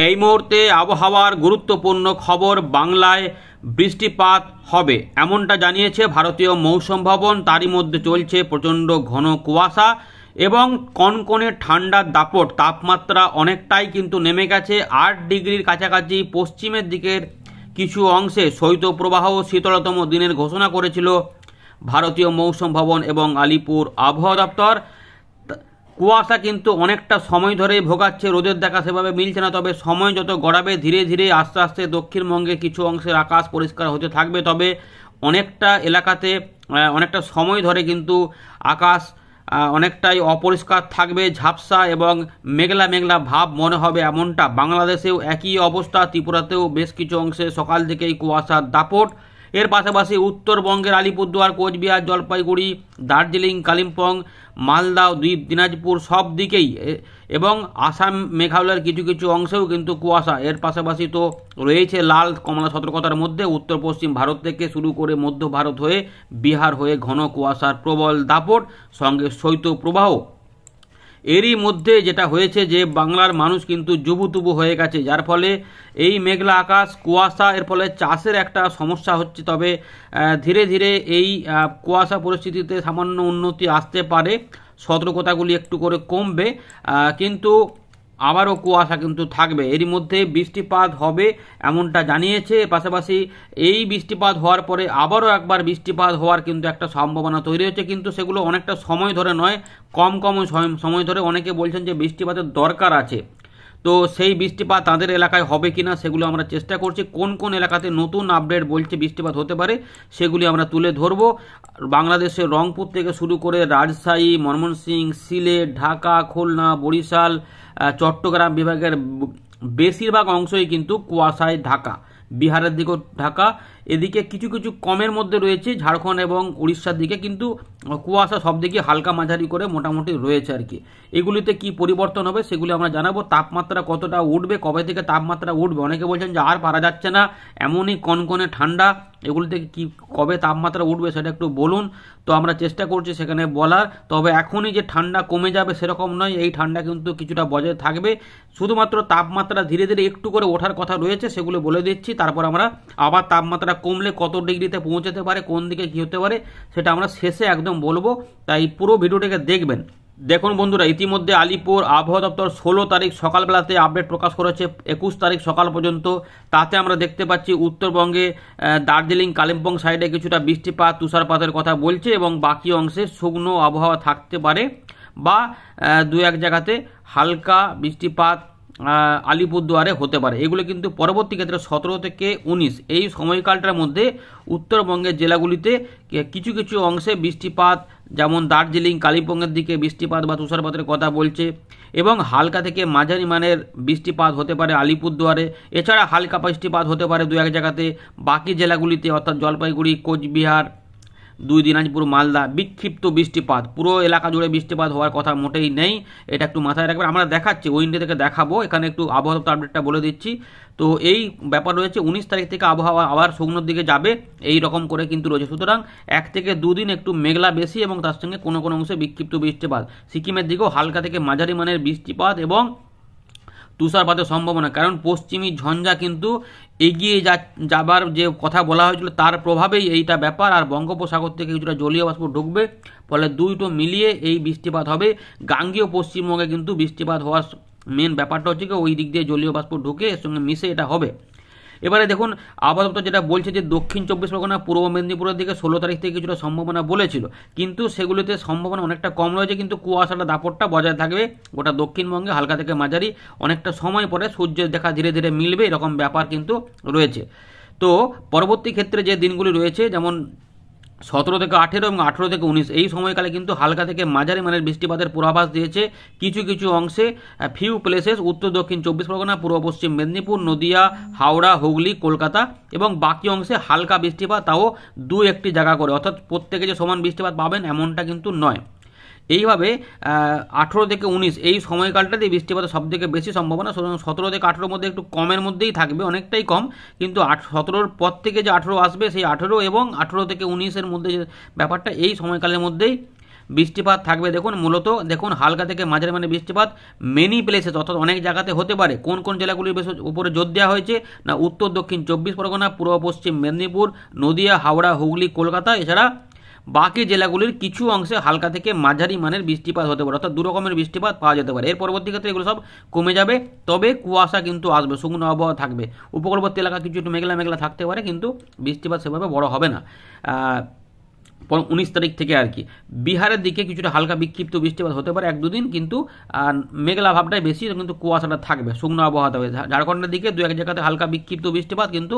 এই মুহূর্তে আবহাওয়ার গুরুত্বপূর্ণ খবর, বাংলায় বৃষ্টিপাত হবে এমনটা জানিয়েছে ভারতীয় মৌসুম ভবন। তারই মধ্যে চলছে প্রচণ্ড ঘন কুয়াশা এবং কনকনে ঠান্ডার দাপট। তাপমাত্রা অনেকটাই কিন্তু নেমে গেছে, 8 ডিগ্রির কাছাকাছি। পশ্চিমের দিকের কিছু অংশে শৈত্যপ্রবাহ ও শীতলতম দিনের ঘোষণা করেছিল ভারতীয় মৌসুম ভবন এবং আলিপুর আবহাওয়া দপ্তর। কুয়াশা কিন্তু অনেকটা সময় ধরে ভোগাচ্ছে, রোদের দেখা সেভাবে মিলছে না। তবে সময় যত গড়াবে ধীরে ধীরে আস্তে আস্তে দক্ষিণবঙ্গে কিছু অংশের আকাশ পরিষ্কার হতে থাকবে। তবে অনেকটা এলাকাতে অনেকটা সময় ধরে কিন্তু আকাশ অনেকটাই অপরিষ্কার থাকবে, ঝাপসা এবং মেঘলা মেঘলা ভাব মনে হবে। এমনটা বাংলাদেশেও একই অবস্থা, ত্রিপুরাতেও বেশ কিছু অংশে সকাল থেকেই কুয়াশার দাপট। এর পাশাপাশি উত্তরবঙ্গের আলিপুরদুয়ার, কোচবিহার, জলপাইগুড়ি, দার্জিলিং, কালিম্পং, মালদা, দ্বীপ, দিনাজপুর সব দিকেই এবং আসাম, মেঘালয়ের কিছু কিছু অংশেও কিন্তু কুয়াশা। এর পাশাপাশি তো রয়েছে লাল কমলা সতর্কতার মধ্যে উত্তর পশ্চিম ভারত থেকে শুরু করে মধ্য ভারত হয়ে বিহার হয়ে ঘন কুয়াশার প্রবল দাপট, সঙ্গে শৈত্যপ্রবাহ। এরই মধ্যে যেটা হয়েছে যে বাংলার মানুষ কিন্তু জুবুতুবু হয়ে গেছে, যার ফলে এই মেঘলা আকাশ, কুয়াশা, এর ফলে চাষের একটা সমস্যা হচ্ছে। তবে ধীরে ধীরে এই কুয়াশা পরিস্থিতিতে সামান্য উন্নতি আসতে পারে, সতর্কতাগুলি একটু করে কমবে, কিন্তু আবারও কুয়াশা কিন্তু থাকবে। এরই মধ্যে বৃষ্টিপাত হবে এমনটা জানিয়েছে। পাশাপাশি এই বৃষ্টিপাত হওয়ার পরে আবারও একবার বৃষ্টিপাত হওয়ার কিন্তু একটা সম্ভাবনা তৈরি হচ্ছে, কিন্তু সেগুলো অনেকটা সময় ধরে নয়, কম কম সময় ধরে। অনেকে বলছেন যে বৃষ্টিপাতের দরকার আছে, তো সেই বৃষ্টিপাত তাদের এলাকায় হবে কিনা সেগুলো আমরা চেষ্টা করছি। কোন কোন এলাকাতে নতুন আপডেট বলছে বৃষ্টিপাত হতে পারে সেগুলি আমরা তুলে ধরবো। বাংলাদেশের রংপুর থেকে শুরু করে রাজশাহী, ময়মনসিংহ, সিলেট, ঢাকা, খুলনা, বরিশাল, চট্টগ্রাম বিভাগের বেশিরভাগ অংশই কিন্তু কুয়াশায় ঢাকা। বিহারের দিকেও ঢাকা, এদিকে কিছু কিছু কমের মধ্যে রয়েছে ঝাড়খণ্ড এবং উড়িষ্যার দিকে, কিন্তু কুয়াশা সব দিকে হালকা মাঝারি করে মোটামুটি রয়েছে আর কি। এগুলিতে কি পরিবর্তন হবে সেগুলি আমরা জানাবো। তাপমাত্রা কতটা উঠবে, কবে থেকে তাপমাত্রা উঠবে, অনেকে বলছেন যে আর পারা যাচ্ছে না, এমনই কনকনে ঠান্ডা, এগুলিতে কি কবে তাপমাত্রা উঠবে সেটা একটু বলুন। তো আমরা চেষ্টা করছি সেখানে বলার। তবে এখনই যে ঠান্ডা কমে যাবে সেরকম নয়, এই ঠান্ডা কিন্তু কিছুটা বজায় থাকবে। শুধুমাত্র তাপমাত্রা ধীরে ধীরে একটু করে ওঠার কথা রয়েছে, সেগুলো বলে দিচ্ছি। তারপর আমরা আবার তাপমাত্রা কমলে কত ডিগ্রিতে পৌঁছাতে পারে, কোন দিকে কী হতে পারে সেটা আমরা শেষে একদম বলবো, তাই পুরো ভিডিওটাকে দেখবেন। দেখুন বন্ধুরা, ইতিমধ্যে আলিপুর আবহাওয়া দপ্তর 16 তারিখ সকালবেলাতে আপডেট প্রকাশ করেছে 21 তারিখ সকাল পর্যন্ত। তাতে আমরা দেখতে পাচ্ছি উত্তরবঙ্গে দার্জিলিং, কালিম্পং সাইডে কিছুটা বৃষ্টিপাত, তুষারপাতের কথা বলছে এবং বাকি অংশে শুকনো আবহাওয়া থাকতে পারে বা দু এক জায়গাতে হালকা বৃষ্টিপাত আলিপুরদুয়ারে হতে পারে। এগুলো কিন্তু পরবর্তী ক্ষেত্রে 17 থেকে 19 এই সময়কালটার মধ্যে উত্তরবঙ্গের জেলাগুলিতে কিছু কিছু অংশে বৃষ্টিপাত, যেমন দার্জিলিং, কালিম্পংয়ের দিকে বৃষ্টিপাত বা তুষারপাতের কথা বলছে এবং হালকা থেকে মাঝারি মানের বৃষ্টিপাত হতে পারে আলিপুরদুয়ারে। এছাড়া হালকা বৃষ্টিপাত হতে পারে দু এক জায়গাতে বাকি জেলাগুলিতে, অর্থাৎ জলপাইগুড়ি, কোচবিহার, দিনাজপুর, মালদা। বিক্ষিপ্ত বৃষ্টিপাত, পুরো এলাকা জুড়ে বৃষ্টিপাত হওয়ার কথা মোটেই নেই, এটা একটু মাথায় রাখবেন। আমরা দেখাচ্ছি উইন্ডো থেকে দেখাবো, এখানে একটু আবহাওয়া আপডেটটা বলে দিচ্ছি। তো এই ব্যাপার রয়েছে, 19 তারিখ থেকে আবহাওয়া আবার শুকনোর দিকে যাবে, এই রকম করে কিন্তু রয়েছে। সুতরাং 1 থেকে 2 দিন একটু মেঘলা বেশি এবং তার সঙ্গে কোনো কোনো অংশে বিক্ষিপ্ত বৃষ্টিপাত। সিকিমের দিকেও হালকা থেকে মাঝারি মানের বৃষ্টিপাত এবং তুষারপাতের সম্ভাবনা, কারণ পশ্চিমী ঝঞ্ঝা কিন্তু এগিয়ে যাবার যে কথা বলা হয়েছিল তার প্রভাবেই এইটা ব্যাপার। আর বঙ্গোপসাগর থেকে কিছুটা জলীয় বাষ্প ঢুকবে, ফলে দুইটো মিলিয়ে এই বৃষ্টিপাত হবে। গাঙ্গেয় পশ্চিমবঙ্গে কিন্তু বৃষ্টিপাত হওয়ার মেন ব্যাপারটা হচ্ছে কি ওই দিক দিয়ে জলীয় বাষ্প ঢুকে এর সঙ্গে মিশে এটা হবে। এবারে দেখুন আবহাওয়া দপ্তর যেটা বলছে যে দক্ষিণ 24 পরগনা, পূর্ব মেদিনীপুরের দিকে 16 তারিখ থেকে কিছুটা সম্ভাবনা বলেছিল, কিন্তু সেগুলিতে সম্ভাবনা অনেকটা কম রয়েছে, কিন্তু কুয়াশাটা দাপটটা বজায় থাকবে গোটা দক্ষিণবঙ্গে হালকা থেকে মাঝারি। অনেকটা সময় পরে সূর্যের দেখা ধীরে ধীরে মিলবে, এরকম ব্যাপার কিন্তু রয়েছে। তো পরবর্তী ক্ষেত্রে যে দিনগুলি রয়েছে, যেমন 17 থেকে 18 এবং 18 থেকে 19 এই সময়কালে কিন্তু হালকা থেকে মাঝারি মানের বৃষ্টিপাতের পূর্বাভাস দিয়েছে কিছু কিছু অংশে, ফিউ প্লেসেস উত্তর দক্ষিণ 24 পরগনা, পূর্ব পশ্চিম মেদিনীপুর, নদিয়া, হাওড়া, হুগলি, কলকাতা এবং বাকি অংশে হালকা বৃষ্টিপাত, তাও 2-1টি জায়গা করে, অর্থাৎ প্রত্যেকে যে সমান বৃষ্টিপাত পাবেন এমনটা কিন্তু নয়। এইভাবে 18 থেকে 19 এই সময়কালটাতে বৃষ্টিপাতের সব থেকে বেশি সম্ভাবনা। 17 থেকে 18 মধ্যে একটু কমের মধ্যেই থাকবে, অনেকটাই কম, কিন্তু 17-র পর থেকে যে 18 আসবে সেই 18 এবং 18 থেকে 19-এর মধ্যে যে ব্যাপারটা এই সময়কালের মধ্যেই বৃষ্টিপাত থাকবে দেখুন মূলত দেখুন হালকা থেকে মাঝারি মানে বৃষ্টিপাত মেনি প্লেসেস অর্থাৎ অনেক জায়গাতে হতে পারে। কোন কোন জেলাগুলির উপরে জোর দেওয়া হয়েছে না উত্তর দক্ষিণ 24 পরগনা, পূর্ব পশ্চিম মেদিনীপুর, নদিয়া, হাওড়া, হুগলি, কলকাতা, এছাড়া বাকি জেলাগুলির কিছু অংশে হালকা থেকে মাঝারি মানের বৃষ্টিপাত হতে পারে, অর্থাৎ দু রকমের বৃষ্টিপাত পাওয়া যেতে পারে। এর পরবর্তী ক্ষেত্রে এগুলো সব কমে যাবে, তবে কুয়াশা কিন্তু আসবে, শুকনো আবহাওয়া থাকবে। উপকূলবর্তী এলাকা কিছু একটু মেঘলা মেঘলা থাকতে পারে, কিন্তু বৃষ্টিপাত সেভাবে বড় হবে না 19 তারিখ থেকে আর কি। বিহারের দিকে কিছুটা হালকা বিক্ষিপ্ত বৃষ্টিপাত হতে পারে 1-2 দিন, কিন্তু মেঘলা ভাবটাই বেশি, কিন্তু কুয়াশাটা থাকবে, শুকনো আবহাওয়া থাকবে। ঝাড়খণ্ডের দিকে 2-1 জায়গাতে হালকা বিক্ষিপ্ত বৃষ্টিপাত, কিন্তু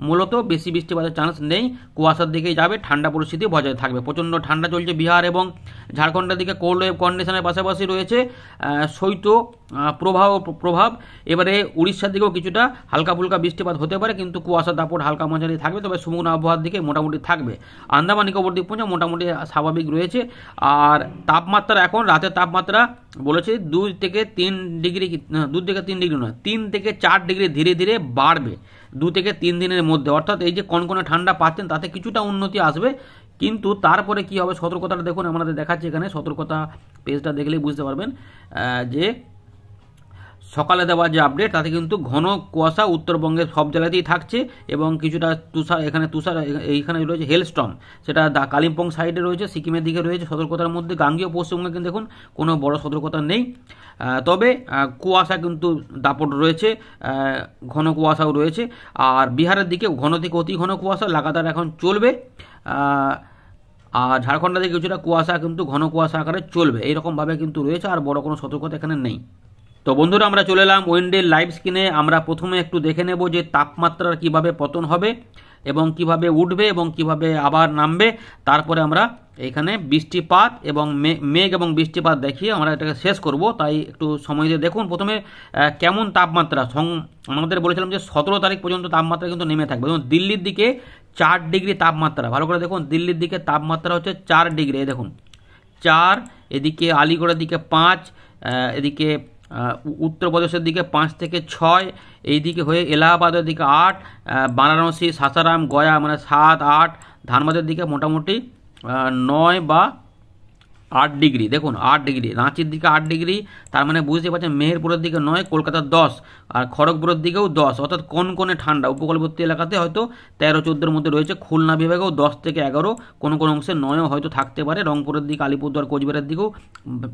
মূলত বেশি বৃষ্টিপাতের চান্স নেই, কুয়াশার দিকেই যাবে, ঠান্ডা পরিস্থিতি বজায় থাকবে। প্রচণ্ড ঠান্ডা চলছে বিহার এবং ঝাড়খণ্ডের দিকে। কোল্ড ওয়েভ কন্ডিশনের পাশাপাশি রয়েছে শৈত্য প্রভাব। এবারে উড়িষ্যার দিকেও কিছুটা হালকা ফুলকা বৃষ্টিপাত হতে পারে, কিন্তু কুয়াশা দাপট হালকা মাঝারি থাকবে, তবে শুকনো আবহাওয়ার দিকে মোটামুটি থাকবে। আন্দামান নিকোবর দ্বীপপুঞ্জ মোটামুটি স্বাভাবিক রয়েছে। আর তাপমাত্রা এখন রাতের তাপমাত্রা বলেছে 2 থেকে 3 ডিগ্রি নয়, 3 থেকে 4 ডিগ্রি ধীরে ধীরে বাড়বে 2 থেকে 3 দিনের মধ্যে। অর্থাৎ এই যে কনকনে ঠান্ডা পাচ্ছেন তাতে কিছুটা উন্নতি আসবে, কিন্তু তারপরে কি হবে সতর্কতাটা দেখুন, আমাদের দেখাচ্ছে এখানে সতর্কতা পেজটা দেখলেই বুঝতে পারবেন যে সকালে দেওয়া যে আপডেট তাতে কিন্তু ঘন কুয়াশা উত্তরবঙ্গের সব জেলাতেই থাকছে, এবং কিছুটা তুষার এইখানে রয়েছে হেলস্টর্ম, সেটা কালিম্পং সাইডে রয়েছে, সিকিমের দিকে রয়েছে সতর্কতার মধ্যে। গাঙ্গেয় পশ্চিমবঙ্গে কিন্তু দেখুন কোনো বড় সতর্কতা নেই, তবে কুয়াশা কিন্তু দাপট রয়েছে, ঘন কুয়াশাও রয়েছে। আর বিহারের দিকে ঘন থেকে অতি ঘন কুয়াশা লাগাতার এখন চলবে, আর ঝাড়খণ্ডের দিকে কিছুটা কুয়াশা কিন্তু ঘন কুয়াশা আকারে চলবে, এইরকমভাবে কিন্তু রয়েছে, আর বড় কোনো সতর্কতা এখানে নেই। তো বন্ধুরা আমরা চলে এলাম উইন্ডের লাইভ স্ক্রিনে। আমরা প্রথমে একটু দেখে নেব যে তাপমাত্রার কিভাবে পতন হবে এবং কিভাবে উঠবে এবং কিভাবে আবার নামবে, তারপরে আমরা এখানে বৃষ্টিপাত এবং মেঘ এবং বৃষ্টিপাত দেখিয়ে আমরা এটাকে শেষ করব, তাই একটু সময় দিয়ে দেখুন। প্রথমে কেমন তাপমাত্রা আমাদের বলেছিলাম যে 17 তারিখ পর্যন্ত তাপমাত্রা কিন্তু নেমে থাকবে। যেমন দিল্লির দিকে 4 ডিগ্রি তাপমাত্রা, ভালো করে দেখুন দিল্লির দিকে তাপমাত্রা হচ্ছে 4 ডিগ্রি, দেখুন 4, এদিকে আলিগড়ের দিকে 5, এদিকে উত্তরপ্রদেশের দিকে 5 থেকে 6, এইদিকে হয়ে এলাহাবাদের দিকে 8, বারাণসী, সাসারাম, গয়া মানে 7, 8, ধানবাদের দিকে মোটামুটি 9 বা 8 ডিগ্রি, দেখুন 8 ডিগ্রি, রাঁচির দিকে 8 ডিগ্রি, তার মানে বুঝতে পারছেন মেহেরপুরের দিকে 9, কলকাতার 10, আর খড়গপুরের দিকেও 10, অর্থাৎ কনকনে ঠান্ডা। উপকূলবর্তী এলাকাতে হয়তো 13-14-র মধ্যে রয়েছে, খুলনা বিভাগেও 10 থেকে 11, কোনো কোনো অংশে 9ও হয়তো থাকতে পারে। রংপুরের দিকে, আলিপুরদুয়ার, কোচবিহারের দিকেও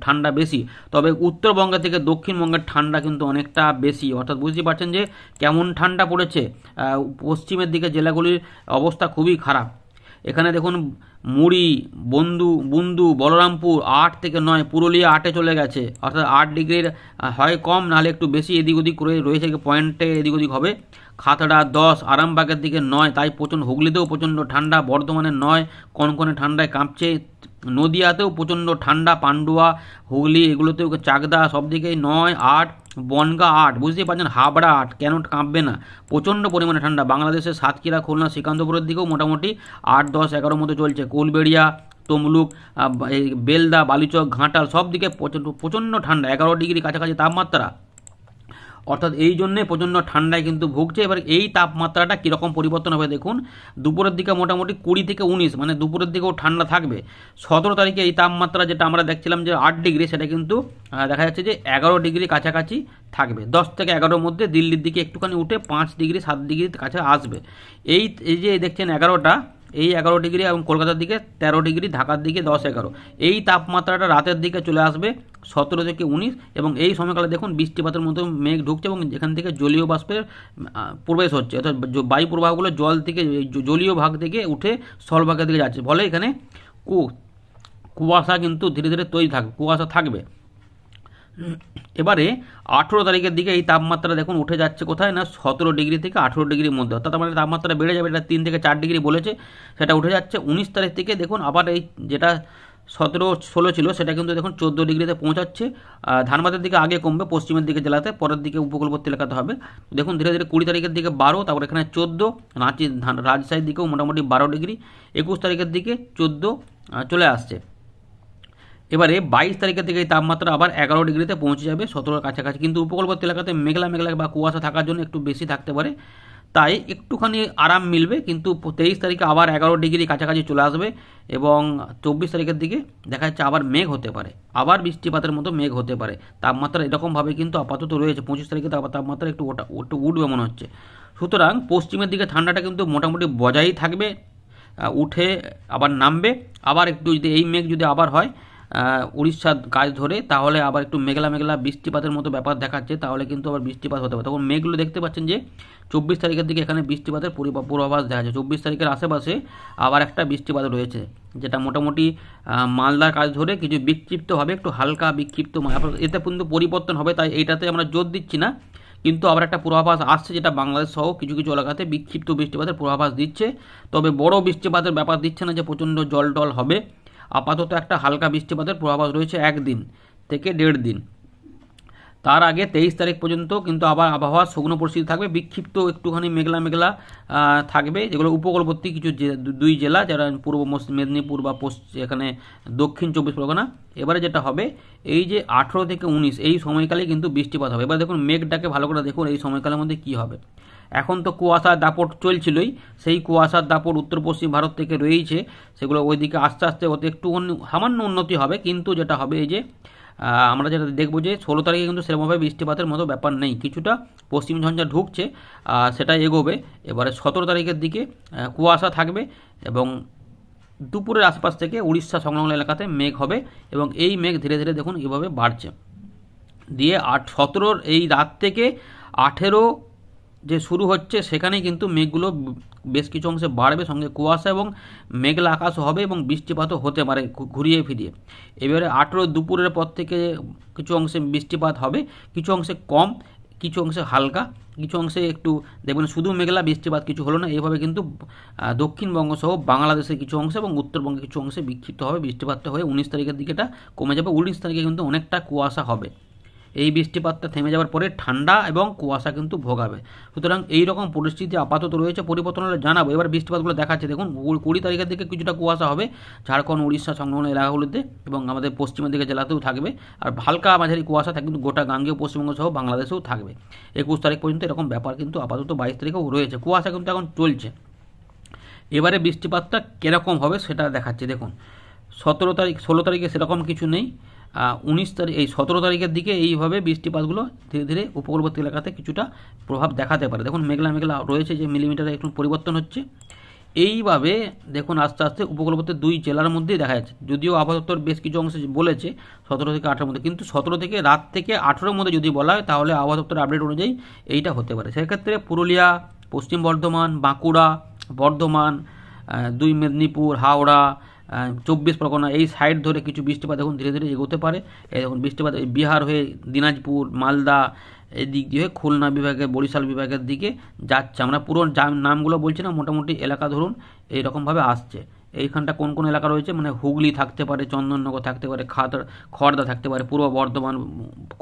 ঠান্ডা বেশি, তবে উত্তরবঙ্গ থেকে দক্ষিণবঙ্গের ঠান্ডা কিন্তু অনেকটা বেশি, অর্থাৎ বুঝতে পারছেন যে কেমন ঠান্ডা পড়েছে। পশ্চিমের দিকে জেলাগুলির অবস্থা খুবই খারাপ। এখানে দেখুন মুড়ি, বুন্দু, বলরামপুর 8 থেকে 9, পুরুলিয়া 8-এ চলে গেছে, অর্থাৎ 8 ডিগ্রির হয় কম, নাহলে একটু বেশি এদিক ওদিক করে রয়েছে, পয়েন্টে এদিক ওদিক হবে। খাতড়া 10, আরামবাগের দিকে 9, তাই প্রচণ্ড, হুগলিতেও প্রচণ্ড ঠান্ডা, বর্ধমানে 9, কনকনে ঠান্ডায় কাঁপছে, নদিয়াতেও প্রচণ্ড ঠান্ডা, পান্ডুয়া, হুগলি এগুলোতেও, চাকদা সব দিকেই 9, 8, বনগা 8, বুঝতেই পারছেন হাবড়া 8, কেন কাঁপবে না, প্রচণ্ড পরিমাণে ঠান্ডা। বাংলাদেশের সাতক্ষীরা, খুলনা, শ্রীকান্তপুরের দিকেও মোটামুটি 8, 10, 11 মধ্যে চলছে। কুলবেড়িয়া, তমলুক, বেলদা, বালিচক, ঘাটাল সব দিকে প্রচণ্ড ঠান্ডা, 11 ডিগ্রি কাছাকাছি তাপমাত্রা, অর্থাৎ এই জন্যে প্রচণ্ড ঠান্ডায় কিন্তু ভুগছে। এবার এই তাপমাত্রাটা কীরকম পরিবর্তন হবে দেখুন, দুপুরের দিকে মোটামুটি 20 থেকে 19, মানে দুপুরের দিকেও ঠান্ডা থাকবে। 17 তারিখে এই তাপমাত্রা যেটা আমরা দেখছিলাম যে 8 ডিগ্রি, সেটা কিন্তু দেখা যাচ্ছে যে 11 ডিগ্রি কাছাকাছি থাকবে। 10 থেকে 11-র মধ্যে দিল্লির দিকে একটুখানি উঠে 5 ডিগ্রি 7 ডিগ্রির কাছে আসবে। এই যে দেখছেন 11টা, এই 11 ডিগ্রি, এবং কলকাতার দিকে 13 ডিগ্রি, ঢাকার দিকে 10, 11, এই তাপমাত্রাটা রাতের দিকে চলে আসবে 17 থেকে 19, এবং এই সময়কালে দেখুন বৃষ্টিপাতের মতো মেঘ ঢুকছে, এবং যেখান থেকে জলীয় বাষ্পের প্রবেশ হচ্ছে, অর্থাৎ বায়ু প্রবাহগুলো জল থেকে, জলীয় ভাগ থেকে উঠে স্থলভাগের দিকে যাচ্ছে, ফলে এখানে কুয়াশা কিন্তু ধীরে ধীরে তৈরি থাকবে, কুয়াশা থাকবে। এবারে 18 তারিখের দিকে এই তাপমাত্রা দেখুন উঠে যাচ্ছে কোথায় না 17 ডিগ্রি থেকে 18 ডিগ্রির মধ্যে, অর্থাৎ আমাদের তাপমাত্রা বেড়ে যাবে, এটা 3 থেকে 4 ডিগ্রি বলেছে, সেটা উঠে যাচ্ছে। 19 তারিখ থেকে দেখুন আবার এই যেটা 17-16 ছিল সেটা কিন্তু দেখুন 14 ডিগ্রিতে পৌঁছাচ্ছে। ধানবাদের দিকে আগে কমবে, পশ্চিমের দিকে জেলাতে, পরের দিকে উপকূলবর্তী এলাকাতে হবে। দেখুন ধীরে ধীরে 20 তারিখের দিকে 12, তারপর এখানে 14, রাজশাহীর দিকেও মোটামুটি 12 ডিগ্রি, 21 তারিখের দিকে 14 চলে আসছে। এবারে 22 তারিখের দিকে এই তাপমাত্রা আবার 11 ডিগ্রিতে পৌঁছে যাবে, 17-র কাছাকাছি, কিন্তু উপকূলবর্তী এলাকাতে মেঘলা মেঘলা বা কুয়াশা থাকার জন্য একটু বেশি থাকতে পারে। তাই একটুখানি আরাম মিলবে, কিন্তু 23 তারিখে আবার 11 ডিগ্রি কাছাকাছি চলে আসবে এবং 24 তারিখের দিকে দেখা যাচ্ছে আবার মেঘ হতে পারে, আবার বৃষ্টিপাতের মতো মেঘ হতে পারে। তাপমাত্রা এরকমভাবে কিন্তু আপাতত রয়েছে, 25 তারিখে তাপমাত্রা একটু উঠবে মনে হচ্ছে। সুতরাং পশ্চিমের দিকে ঠান্ডাটা কিন্তু মোটামুটি বজায়ই থাকবে, উঠে আবার নামবে। আবার একটু যদি এই মেঘ যদি আবার হয় উড়িষ্যার কাজ ধরে, তাহলে আবার একটু মেঘলা মেঘলা বৃষ্টিপাতের মতো ব্যাপার দেখাচ্ছে, তাহলে কিন্তু আবার বৃষ্টিপাত হতে পারে। তখন মেঘগুলো দেখতে পাচ্ছেন যে 24 তারিখের দিকে এখানে বৃষ্টিপাতের পূর্বাভাস দেখা যাচ্ছে। 24 তারিখের আশেপাশে আবার একটা বৃষ্টিপাত রয়েছে, যেটা মোটামুটি মালদার কাজ ধরে কিছু বিক্ষিপ্ত হবে, একটু হালকা বিক্ষিপ্ত, এতে কিন্তু পরিবর্তন হবে, তাই এইটাতে আমরা জোর দিচ্ছি না। কিন্তু আবার একটা পূর্বাভাস আসছে, যেটা বাংলাদেশ সহ কিছু কিছু এলাকাতে বিক্ষিপ্ত বৃষ্টিপাতের পূর্বাভাস দিচ্ছে। তবে বড় বৃষ্টিপাতের ব্যাপার দিচ্ছে না যে প্রচণ্ড জল টল হবে। আপাতত একটা হালকা বৃষ্টিপাতের পূর্বাভাস রয়েছে 1 দিন থেকে 1.5 দিন। তার আগে 23 তারিখ পর্যন্ত কিন্তু আবার আবহাওয়া শুকনো পরিস্থিতি থাকবে, বিক্ষিপ্ত একটুখানি মেঘলা মেঘলা থাকবে, যেগুলো উপকূলবর্তী কিছু দুই জেলা, যারা পূর্ব মেদিনীপুর বা এখানে দক্ষিণ 24 পরগনা। এবারে যেটা হবে, এই যে 18 থেকে 19 এই সময়কালে কিন্তু বৃষ্টিপাত হবে। এবার দেখুন মেঘটাকে ভালো করে দেখুন, এই সময়কালের মধ্যে কি হবে। এখন তো কুয়াশার দাপট চলছিলই, সেই কুয়াশার দাপট উত্তর পশ্চিম ভারত থেকে রয়েছে, সেগুলো ওইদিকে আস্তে আস্তে ওতে একটু সামান্য উন্নতি হবে। কিন্তু যেটা হবে, এই যে আমরা যেটা দেখবো যে 16 তারিখে কিন্তু সেরকমভাবে বৃষ্টিপাতের মতো ব্যাপার নেই, কিছুটা পশ্চিম ঝঞ্ঝা ঢুকছে, সেটাই এগোবে। এবারে 17 তারিখের দিকে কুয়াশা থাকবে এবং দুপুরের আশপাশ থেকে উড়িষ্যা সংলগ্ন এলাকাতে মেঘ হবে এবং এই মেঘ ধীরে ধীরে দেখুন এভাবে বাড়ছে, দিয়ে 17 এই রাত থেকে 18 যে শুরু হচ্ছে, সেখানেই কিন্তু মেঘগুলো বেশ কিছু অংশে বাড়বে, সঙ্গে কুয়াশা এবং মেঘলা আকাশও হবে এবং বৃষ্টিপাতও হতে পারে ঘুরিয়ে ফিরিয়ে। এবারে 18 দুপুরের পর থেকে কিছু অংশে বৃষ্টিপাত হবে, কিছু অংশে কম, কিছু অংশে হালকা, কিছু অংশে একটু দেখবেন শুধু মেঘলা, বৃষ্টিপাত কিছু হলো না। এইভাবে কিন্তু দক্ষিণবঙ্গ সহ বাংলাদেশের কিছু অংশে এবং উত্তরবঙ্গের কিছু অংশে বিক্ষিপ্ত হবে বৃষ্টিপাতটা হয়ে 19 তারিখের দিকে এটা কমে যাবে। 19 তারিখে কিন্তু অনেকটা কুয়াশা হবে। এই বৃষ্টিপাতটা থেমে যাওয়ার পরে ঠান্ডা এবং কুয়াশা কিন্তু ভোগাবে। সুতরাং এই রকম পরিস্থিতি আপাতত রয়েছে, পরিবর্তন হলে জানাবো। এবার বৃষ্টিপাতগুলো দেখাচ্ছে দেখুন, 20 তারিখের দিকে কিছুটা কুয়াশা হবে ঝাড়খণ্ড উড়িষ্যা সংলগ্ন এলাকাগুলিতে এবং আমাদের পশ্চিমের দিকে জেলাতেও থাকবে, আর হালকা মাঝারি কুয়াশা থাকবে কিন্তু গোটা গাঙ্গেয় পশ্চিমবঙ্গ সহ বাংলাদেশেও থাকবে। 21 তারিখ পর্যন্ত এরকম ব্যাপার কিন্তু আপাতত, 22 তারিখেও রয়েছে, কুয়াশা কিন্তু এখন চলছে। এবারে বৃষ্টিপাতটা কীরকম হবে সেটা দেখাচ্ছে দেখুন। 17 তারিখ 16 তারিখে সেরকম কিছু নেই, 19 তারিখ এই 17 তারিখের দিকে এইভাবে বৃষ্টিপাতগুলো ধীরে ধীরে উপকূলবর্তী এলাকাতে কিছুটা প্রভাব দেখাতে পারে। দেখুন মেঘলা মেঘলা রয়েছে, যে মিলিমিটারে একটু পরিবর্তন হচ্ছে। এইভাবে দেখুন আস্তে আস্তে উপকূলবর্তী 2 জেলার মধ্যেই দেখা যাচ্ছে, যদিও আবহাওয়া দপ্তর বেশ কিছু অংশে বলেছে 17 থেকে 18 মধ্যে, কিন্তু 17 থেকে রাত থেকে 18 মধ্যে যদি বলা হয়, তাহলে আবহাওয়া দপ্তরের আপডেট অনুযায়ী এইটা হতে পারে। সেক্ষেত্রে পুরুলিয়া, পশ্চিম বর্ধমান, বাঁকুড়া, বর্ধমান, 2 মেদিনীপুর, হাওড়া, 24 পরগনা এই সাইড ধরে কিছু বৃষ্টিপাত এখন ধীরে ধীরে এগোতে পারে। এই দেখুন বৃষ্টিপাত বিহার হয়ে দিনাজপুর, মালদা এই দিক দিয়ে খুলনা বিভাগের, বরিশাল বিভাগের দিকে যাচ্ছে। আমরা পুরো নামগুলো বলছি না, মোটামুটি এলাকা ধরুন এইরকমভাবে আসছে। এইখানটা কোন কোন এলাকা রয়েছে, মানে হুগলি থাকতে পারে, চন্দননগর থাকতে পারে, খড়দা থাকতে পারে, পূর্ব বর্ধমান,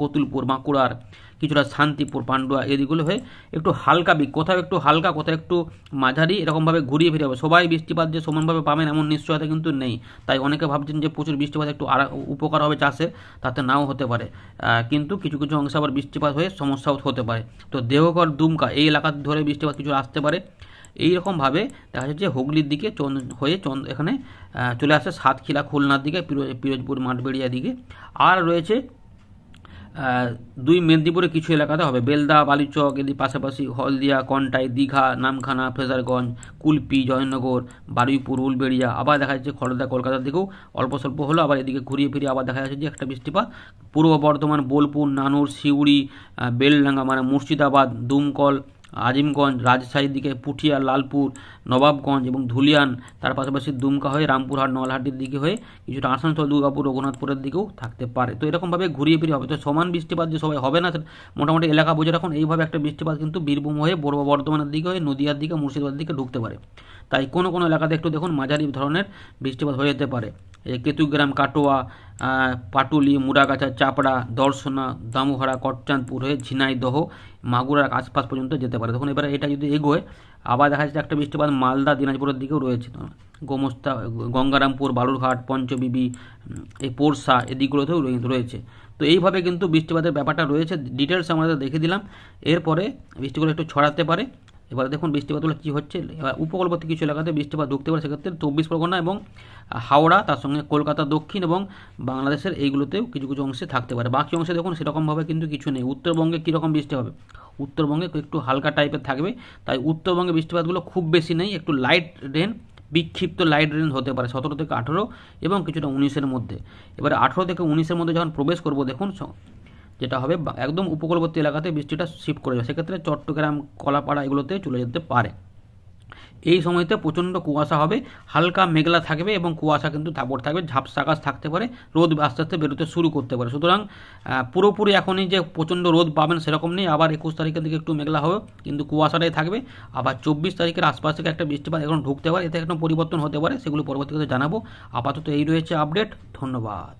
কতুলপুর, বাঁকুড়ার কিছুটা শান্তিপুর, পান্ডুয়া এদিকগুলো হয়ে একটু হালকা কোথাও একটু হালকা, কোথাও একটু মাঝারি, এরকমভাবে ঘুরিয়ে ফিরে হবে। সবাই বৃষ্টিপাত যে সমানভাবে পাবেন এমন নিশ্চয়তা কিন্তু নেই, তাই অনেকে ভাবছেন যে প্রচুর বৃষ্টিপাত একটু উপকার হবে চাষের, তাতে নাও হতে পারে। কিন্তু কিছু কিছু অংশে আবার বৃষ্টিপাত হয়ে সমস্যাও হতে পারে। তো দেওঘর, দুমকা এই এলাকা ধরে বৃষ্টিপাত কিছু আসতে পারে। এইরকমভাবে দেখা যাচ্ছে যে হুগলির দিকে হয়ে এখানে চলে আসে সাতক্ষীরা, খুলনার দিকে, পিরোজপুর, মাঠবেড়িয়া দিকে। আর রয়েছে 2 মেদিনীপুরে কিছু এলাকাতে হবে, বেলদা, বালুচক এদিকে পাশাপাশি, হলদিয়া, কন্টাই, দীঘা, নামখানা, ফ্রেজারগঞ্জ, কুলপি, জয়নগর, বারুইপুর, উলবেড়িয়া। আবার দেখা যাচ্ছে খড়দা, কলকাতার দিকেও অল্প স্বল্প হলো, আবার এদিকে ঘুরিয়ে ফিরিয়ে আবার দেখা যাচ্ছে যে একটা বৃষ্টিপাত পূর্ব বর্ধমান, বোলপুর, নানুর, সিউড়ি, বেলডাঙ্গা মানে মুর্শিদাবাদ, দুমকল, আজিমগঞ্জ, রাজশাহীর দিকে পুঠিয়া, লালপুর, নবাবগঞ্জ এবং ধুলিয়ান, তার পাশাপাশি দুমকা হয়ে রামপুরহাট, নলহাটির দিকে হয়ে কিছুটা আসানসোল, দুর্গাপুর, রঘুনাথপুরের দিকেও থাকতে পারে। তো এরকমভাবে ঘুরিয়ে ফিরিয়ে হবে। তো সমান বৃষ্টিপাত যে সবাই হবে না, মোটামুটি এলাকা বুঝে রাখুন। এইভাবে একটা বৃষ্টিপাত কিন্তু বীরভূম হয়ে পূর্ব বর্ধমানের দিকে হয়ে নদিয়ার দিকে, মুর্শিদাবাদের দিকে ঢুকতে পারে। তাই কোনো কোনো এলাকাতে একটু দেখুন মাঝারি ধরনের বৃষ্টিপাত হয়ে যেতে পারে। কেতুগ্রাম, কাটোয়া, পাটুলি, মুরাগাছা, চাপড়া, দর্শনা, দামোহরা, কটচাঁদপুর হয়ে ঝিনাইদহ, মাগুরার আশপাশ পর্যন্ত যেতে পারে। দেখুন এবারে এটা যদি এগোয়, আবার দেখা যাচ্ছে একটা বৃষ্টিপাত মালদা, দিনাজপুরের দিকেও রয়েছে, গোমস্তা, গঙ্গারামপুর, বালুরঘাট, পঞ্চবিবি, এই পোরশা এদিকগুলোতেও রয়েছে। তো এইভাবে কিন্তু বৃষ্টিপাতের ব্যাপারটা রয়েছে, ডিটেলস আমাদের দেখে দিলাম। এরপরে বৃষ্টিগুলো একটু ছড়াতে পারে, এবারে দেখুন বৃষ্টিপাতগুলো কী হচ্ছে। এবার উপকূলবর্তী কিছু এলাকাতে বৃষ্টিপাত ঢুকতে পারে, সেক্ষেত্রে 24 পরগনা এবং হাওড়া, তার সঙ্গে কলকাতা দক্ষিণ এবং বাংলাদেশের এইগুলোতেও কিছু কিছু অংশে থাকতে পারে। বাকি অংশে দেখুন সেরকমভাবে কিন্তু কিছু নেই। উত্তরবঙ্গে কীরকম বৃষ্টি হবে, উত্তরবঙ্গে একটু হালকা টাইপের থাকবে, তাই উত্তরবঙ্গে বৃষ্টিপাতগুলো খুব বেশি নেই, একটু লাইট রেন, বিক্ষিপ্ত লাইট রেন হতে পারে 17 থেকে 18 এবং কিছুটা 19-এর মধ্যে। এবারে 18 থেকে 19-এর মধ্যে যখন প্রবেশ করব দেখুন যেটা হবে একদম উপকূলবর্তী এলাকাতে বৃষ্টিটা শিফট করে যাবে, সেক্ষেত্রে চট্টগ্রাম, কলাপাড়া এগুলোতে চলে যেতে পারে। এই সময়তে প্রচণ্ড কুয়াশা হবে, হালকা মেঘলা থাকবে এবং কুয়াশা কিন্তু তারপর থাকবে, ঝাপসা আকাশ থাকতে পারে, রোদ আস্তে আস্তে বেরোতে শুরু করতে পারে। সুতরাং পুরোপুরি এখনই যে প্রচণ্ড রোদ পাবেন সেরকম নেই, আবার 21 তারিখের দিকে একটু মেঘলা হবে কিন্তু কুয়াশাটাই থাকবে। আবার 24 তারিখের আশপাশ থেকে একটা বৃষ্টিপাত এখন ঢুকতে পারে, এতে একটু পরিবর্তন হতে পারে, সেগুলো পরবর্তীতে জানাবো। আপাতত এই রয়েছে আপডেট। ধন্যবাদ।